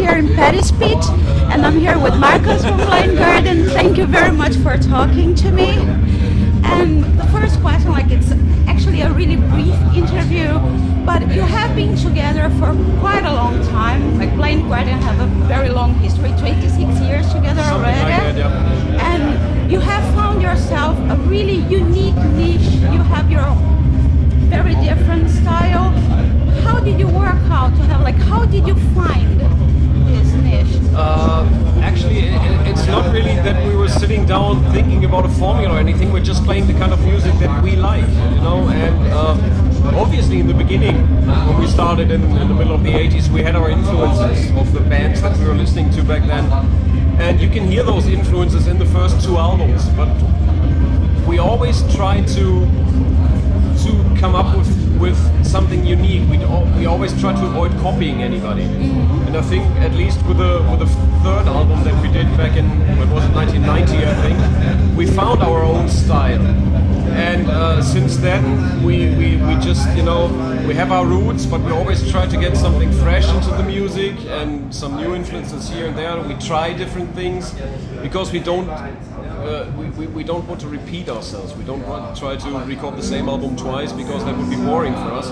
here in Patty's Pit, and I'm here with Marcus from Blind Garden. Thank you very much for talking to me. And the first question, like it's actually a really brief interview, but you have been together for quite a long time. Like Blind Garden have a very long history, 26 years together already. Like that, yeah. And you have found yourself a really unique niche. You have your very different style. How did you work out to have, like, how did you find this niche? Actually, it's not really that we were sitting down thinking about a formula or anything. We're just playing the kind of music that we like, you know. And obviously, in the beginning, when we started in the middle of the 80s, we had our influences of the bands that we were listening to back then. And you can hear those influences in the first two albums. But we always try to come up with something unique. We always try to avoid copying anybody. And I think at least with the third album that we did back in, what was it, 1990, I think, we found our own style. And since then we just, you know, we have our roots, but we always try to get something fresh into the music and some new influences here and there. We try different things because we don't want to repeat ourselves. We don't want to try to record the same album twice because that would be boring for us.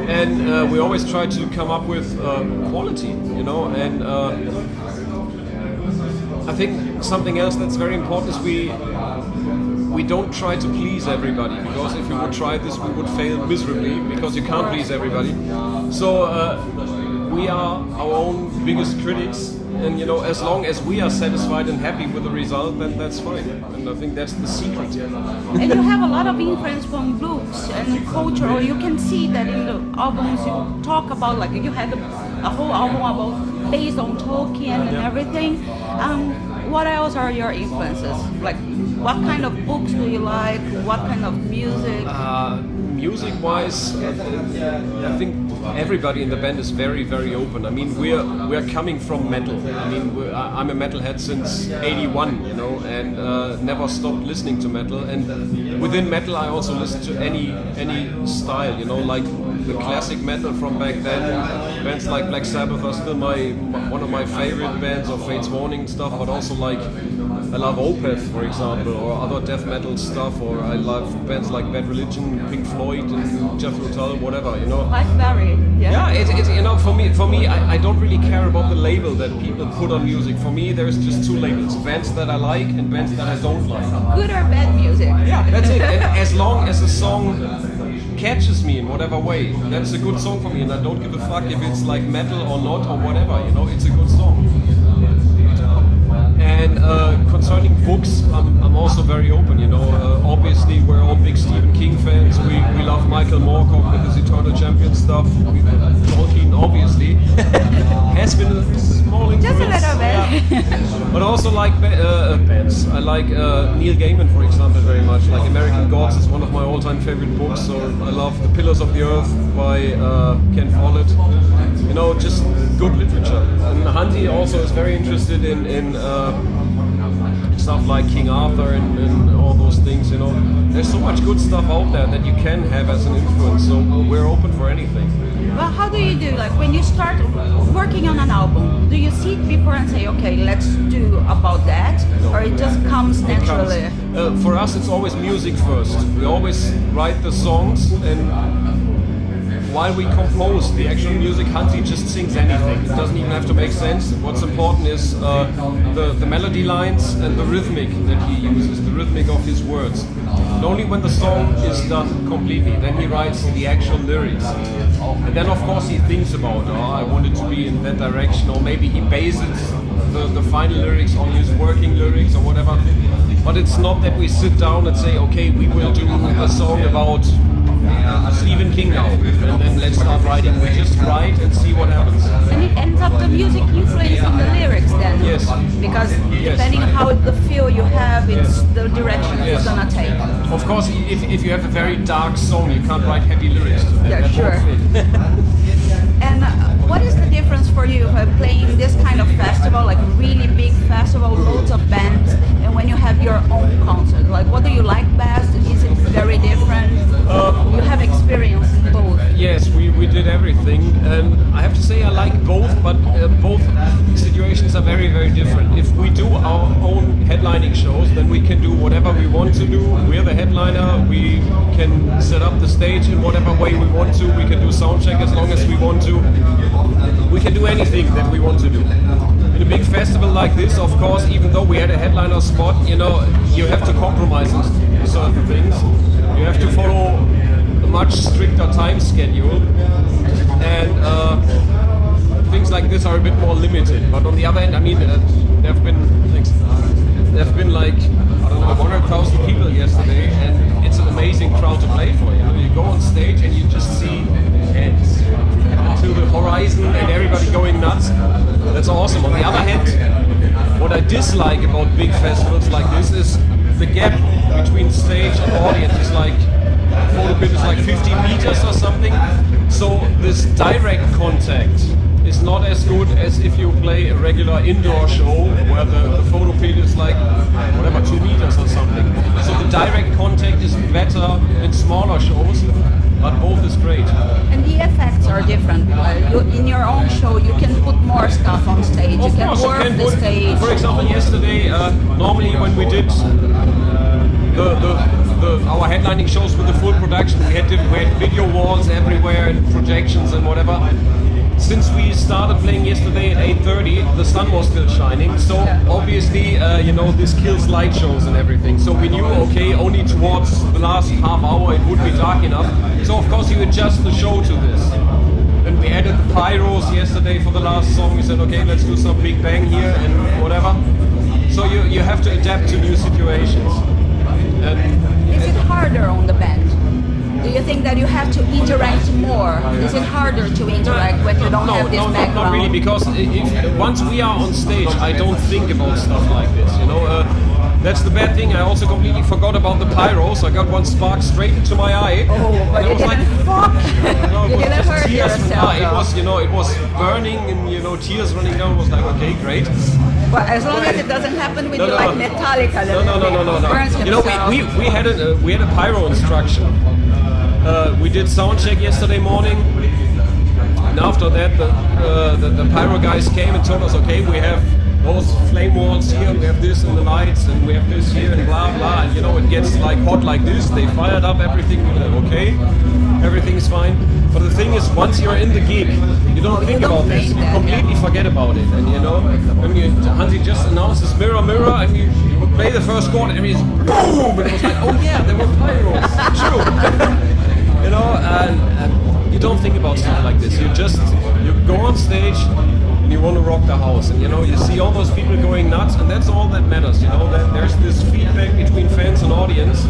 And we always try to come up with quality, you know. And I think something else that's very important is we don't try to please everybody, because if we would try this, we would fail miserably because you can't please everybody. So we are our own biggest critics. And you know, as long as we are satisfied and happy with the result, then that's fine. And I think that's the secret. And you have a lot of influence from blues and culture. You can see that in the albums you talk about, like you had a whole album about based on Tolkien and everything. What else are your influences? Like, what kind of books do you like? What kind of music? Music-wise, I think everybody in the band is very, very open. I mean, we're coming from metal. I mean, I'm a metalhead since '81, you know, and never stopped listening to metal. And within metal, I also listen to any style, you know, like the classic metal from back then. Bands like Black Sabbath are still one of my favorite bands, or Fate's Warning stuff, but also like I love Opeth, for example, or other death metal stuff, or I love bands like Bad Religion, Pink Floyd, and Jethro Tull, whatever, you know. Like Barry, yeah. Yeah, it's you know, for me, I don't really care about the label that people put on music. For me, there's just two labels: bands that I like and bands that I don't like. Good or bad music. Yeah, that's it. And as long as a song catches me in whatever way, that's a good song for me, and I don't give a fuck if it's like metal or not or whatever, you know. It's a good song. And concerning books, I'm also very open, you know. Obviously, we're all big Stephen King fans. We love Michael Moorcock with his Eternal Champion stuff. Tolkien, obviously, has been a small influence. Just a little bit. Yeah. But also like bands. I like Neil Gaiman, for example, very much. Like American Gods is one of my all-time favorite books. So I love The Pillars of the Earth by Ken Follett. You know, just good literature. And Hunty also is very interested in stuff like King Arthur and all those things, you know. There's so much good stuff out there that you can have as an influence, so we're open for anything. Well, how do you do, like when you start working on an album, do you sit before and say, okay, let's do about that, or it just comes naturally? For us, it's always music first. We always write the songs, and while we compose the actual music, Hunty just sings anything. It doesn't even have to make sense. What's important is the melody lines and the rhythmic that he uses, the rhythmic of his words. And only when the song is done completely, then he writes the actual lyrics. And then of course he thinks about, I want it to be in that direction, or maybe he bases the final lyrics on his working lyrics or whatever. But it's not that we sit down and say, okay, we will do a song about Stephen King now, and then let's start writing. We just write and see what happens. And it ends up the music influencing the lyrics then? Yes. Because depending on how the feel you have, it's the direction it's gonna take. Of course, if you have a very dark song, you can't write happy lyrics to that. Yeah, that sure. won't fit. And what is the difference for you playing this kind of festival, like really big festival, loads of bands, and when you have your own concert? Like, what do you like best? Is it very different? You have experience in both. Yes, we did everything, and I have to say I like both, but both situations are very, very different. If we do our own headlining shows, then we can do whatever we want to do. We're the headliner. We can set up the stage in whatever way we want to. We can do sound check as long as we want to. We can do anything that we want to do. In a big festival like this, of course, even though we had a headliner spot, you know, you have to compromise on certain things. You have to follow a much stricter time schedule, and things like this are a bit more limited. But on the other hand, I mean, there have been like, I don't know, 100,000 people yesterday, and it's an amazing crowd to play for. You know, you go on stage and you just see heads to the horizon and everybody going nuts. That's awesome. On the other hand, what I dislike about big festivals like this is the gap between stage and audience is like, photo pit is like 50 meters or something. So this direct contact is not as good as if you play a regular indoor show where the photo pit is like, whatever, 2 meters or something. So the direct contact is better in smaller shows, but both is great. And the effects are different. In your own show, you can put more stuff on stage. Of course, work you can the stage. For example, yesterday, normally when we did our headlining shows with the full production, we had video walls everywhere and projections and whatever. Since we started playing yesterday at 8:30, the sun was still shining, so obviously, you know, this kills light shows and everything. So we knew, okay, only towards the last half hour it would be dark enough. So of course you adjust the show to this. And we added the pyros yesterday for the last song. We said, okay, let's do some big bang here and whatever. So you have to adapt to new situations. Is it harder on the band? Do you think that you have to interact more? Is it harder to interact when you don't have this background? Not really, because once we are on stage, I don't think about stuff like this. You know, that's the bad thing. I also completely forgot about the pyros. I got one spark straight into my eye. Oh, but you didn't fuck. You didn't hurt yourself. It was, you know, it was burning and, you know, tears running down. It was like, okay, great. Well, as long as it doesn't happen with like Metallica. No. You know, we had a pyro instruction. We did sound check yesterday morning, and after that the pyro guys came and told us, okay, we have those flame walls here, we have this and the lights, and we have this here and blah blah, and you know, it gets like hot like this. They fired up everything, okay, everything's fine. But the thing is, once you're in the gig, you don't think about this, you completely forget about it. And you know, when Hansi just announces mirror, mirror, and you play the first chord, and it's boom, and it was like, oh yeah, there were pyros, true. You know, and you don't think about stuff like this. You go on stage and you want to rock the house, and you know, you see all those people going nuts, and that's all that matters. You know, that there's this feedback between fans and audience,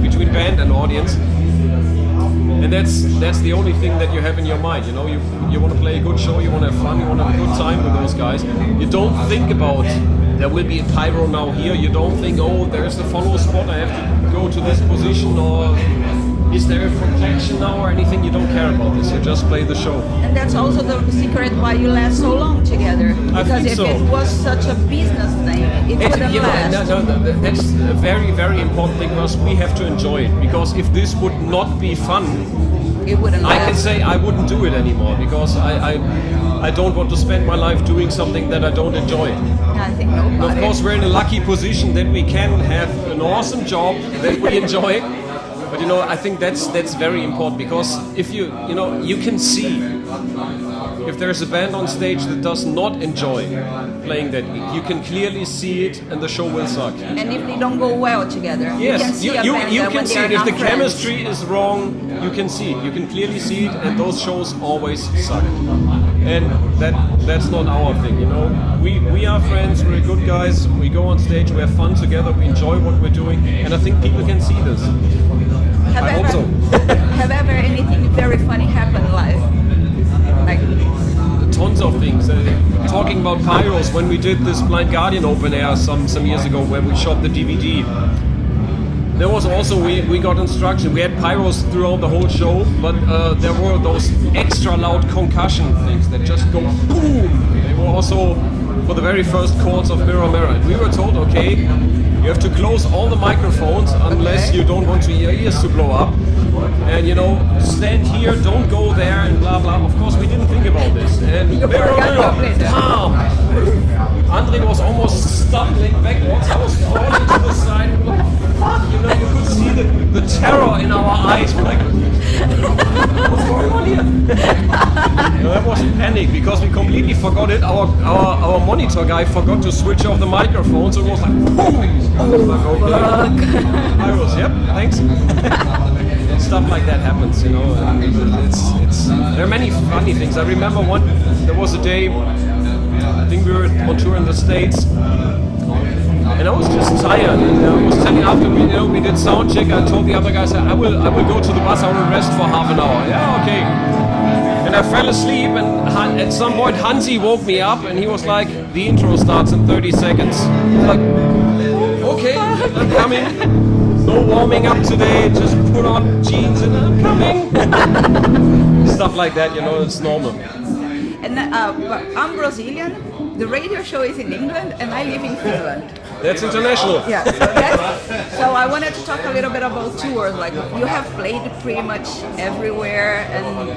between band and audience, and that's the only thing that you have in your mind. You know, you want to play a good show, you want to have fun, you want to have a good time with those guys. You don't think about there will be a pyro now here. You don't think, oh, there's the follow spot, I have to go to this position, or is there a projection now or anything? You don't care about this, you just play the show. And that's also the secret why you last so long together. Because if it was such a business thing, it wouldn't last. No, that's a very, very important thing for us. We have to enjoy it, because if this would not be fun, it wouldn't last. I can say I wouldn't do it anymore, because I don't want to spend my life doing something that I don't enjoy. I think nobody. Of course, we're in a lucky position that we can have an awesome job that we enjoy. But you know, I think that's very important, because if you can see if there's a band on stage that does not enjoy playing that gig, you can clearly see it, and the show will suck. And if they don't go well together, yes, you can see it. If the chemistry is wrong, you can see it. You can clearly see it, and those shows always suck. And that's not our thing, you know. We are friends, we're good guys, we go on stage, we have fun together, we enjoy what we're doing, and I think people can see this. I hope so. Have ever anything very funny happened live? Like tons of things. Talking about pyros, when we did this Blind Guardian open air some years ago, where we shot the DVD, there was also, we got instruction. We had pyros throughout the whole show, but there were those extra loud concussion things that just go boom. They were also for the very first chords of Mirror Mirror. And we were told, okay, you have to close all the microphones unless you don't want your ears to blow up. And stand here, don't go there, and blah blah. Of course, we didn't think about this. And Mirror Mirror, bam! Andre was almost stumbling backwards. I was falling to the side. Fuck, you could see the terror in our eyes. We're like, what's going on here? That was panic because we completely forgot it. Our monitor guy forgot to switch off the microphone, so it was like, boom! I was, yep, thanks. Stuff like that happens, It's there are many funny things. I remember there was a day, I think we were on tour in the States, and I was just tired. And I was telling after we did sound check, I told the other guys, I will go to the bus. I will rest for half an hour. Yeah, okay. And I fell asleep, and at some point Hansi woke me up, and he was like, "The intro starts in 30 seconds." Like, okay, I'm coming. No warming up today, just put on jeans and I'm coming. Stuff like that, it's normal. And I'm Brazilian. The radio show is in England, and I live in Finland. That's international. Yeah. So I wanted to talk a little bit about tours. Like, you have played pretty much everywhere, and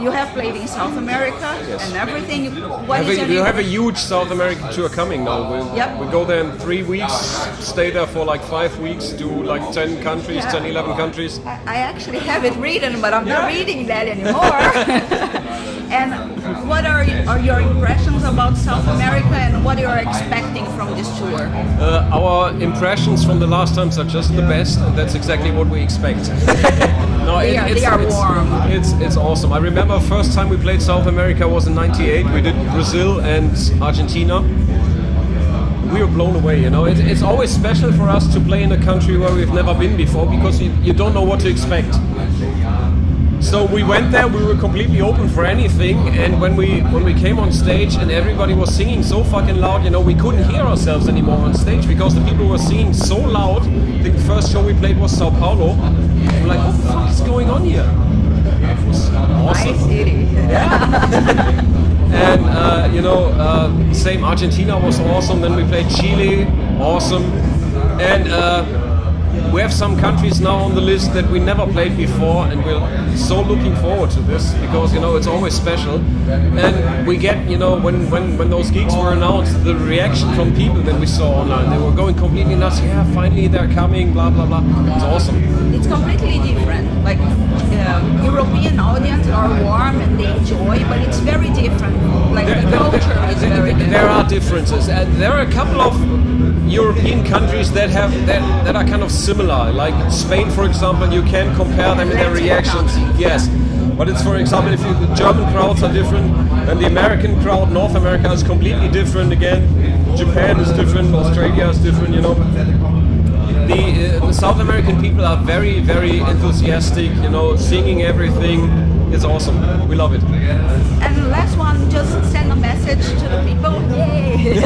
you have played in South America and everything. We have a huge South American tour coming now. We go there in 3 weeks, stay there for like 5 weeks, do like 10 countries, 10, 11 countries. I actually have it written, but I'm not reading that anymore. And what are your impressions about South America, and what you are expecting from this tour? Our impressions from the last times are just the best, and that's exactly what we expect. No, they are warm. It's awesome. I remember first time we played South America was in '98. We did Brazil and Argentina. We were blown away. It's always special for us to play in a country where we've never been before, because you don't know what to expect. So we went there, we were completely open for anything, and when we came on stage and everybody was singing so fucking loud, we couldn't hear ourselves anymore on stage because the people were singing so loud. I think the first show we played was Sao Paulo. We're like, what the fuck is going on here? It was awesome. Nice city. And same, Argentina was awesome. Then we played Chile, awesome. And we have some countries now on the list that we never played before, and we're so looking forward to this because it's always special. And we get when those gigs were announced, the reaction from people that we saw online, they were going completely nuts. Yeah, finally they're coming, blah blah blah. It's awesome. It's completely different. Like, European audience are warm and they enjoy, but it's very different. Like, the culture is very different. There are differences, and there are a couple of European countries that are kind of similar. Like Spain, for example, you can compare them in their reactions. Yes, but it's, for example, the German crowds are different, and the American crowd, North America is completely different again. Japan is different, Australia is different. The South American people are very, very enthusiastic. Singing everything. It's awesome. We love it. And the last one, just send a message to the people. Yay!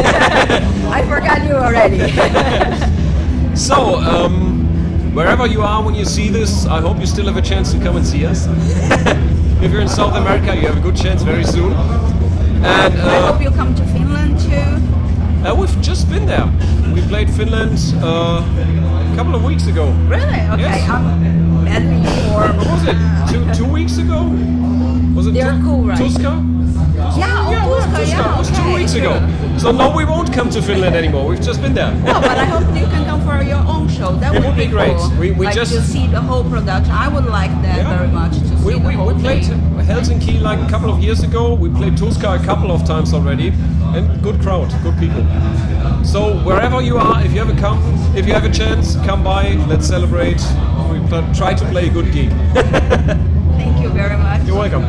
I forgot you already. So, wherever you are when you see this, I hope you still have a chance to come and see us. If you're in South America, you have a good chance very soon. And I hope you come to Finland too. We've just been there. We played Finland a couple of weeks ago. Really? Okay. Yes. I'm badly informed. What was it? Two weeks ago? Was it They're cool, right? Tuska? Yeah, Tuska, yeah. It was 2 weeks ago. So no, we won't come to Finland anymore. We've just been there. No, but I hope you can come for your own show. That would be great. Cool. We like just to see the whole production. I would like that very much to see the whole we played thing. Helsinki like a couple of years ago. We played Tuska a couple of times already, and good crowd, good people. So wherever you are, if you have a chance, come by. Let's celebrate. We try to play a good gig. Thank you very much. You're welcome.